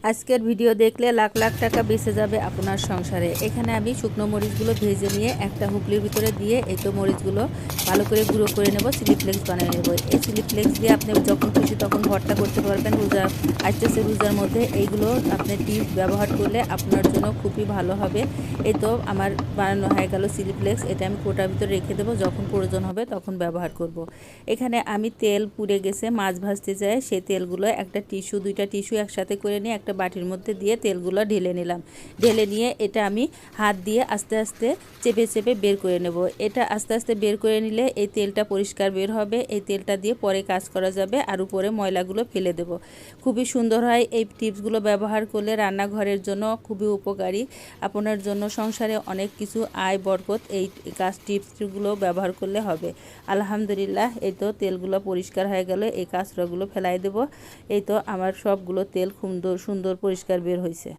আজকের ভিডিও দেখলে লাখ লাখ টাকা বেঁচে যাবে আপনার সংসারে। এখানে আমি শুকনো মরিচগুলো ভেজে নিয়ে একটা হুগলির ভিতরে দিয়ে এই তো মরিচগুলো ভালো করে গুঁড়ো করে নেব, চিলি ফ্লেক্স বানিয়ে নেব। এই চিলি ফ্লেক্স দিয়ে আপনি যখন খুশি তখন ভর্তা করতে পারবেন। রোজা আসতেছে, রোজার মধ্যে এইগুলো আপনি টিপস ব্যবহার করলে আপনার জন্য খুবই ভালো হবে। এই তো আমার বানানো হয়ে গেল চিলি ফ্লেক্স। এটা আমি কোটার ভিতরে রেখে দেবো, যখন প্রয়োজন হবে তখন ব্যবহার করব। এখানে আমি তেল পুড়ে গেছে, মাছ ভাজতে যায় সেই তেলগুলো একটা টিস্যু, দুইটা টিস্যু একসাথে করে নিয়ে একটা বাটির মধ্যে দিয়ে তেলগুলো ঢেলে নিলাম। ঢেলে নিয়ে এটা আমি হাত দিয়ে আস্তে আস্তে চেপে চেপে বের করে নেব। এটা আস্তে আস্তে বের করে নিলে এই তেলটা পরিষ্কার বের হবে। এই তেলটা দিয়ে পরে কাজ করা যাবে, আর উপরে ময়লাগুলো ফেলে দেব। খুবই সুন্দর হয় এই টিপসগুলো ব্যবহার করলে, রান্নাঘরের জন্য খুবই উপকারী। আপনার জন্য সংসারে অনেক কিছু আয় বরকত এই কাজ টিপসগুলো ব্যবহার করলে হবে। আলহামদুলিল্লাহ, এই তো তেলগুলো পরিষ্কার হয়ে গেল। এই কাঁচড়াগুলো ফেলাই দেব। এই তো আমার সবগুলো তেল সুন্দর সুন্দর পরিষ্কার বের হয়েছে।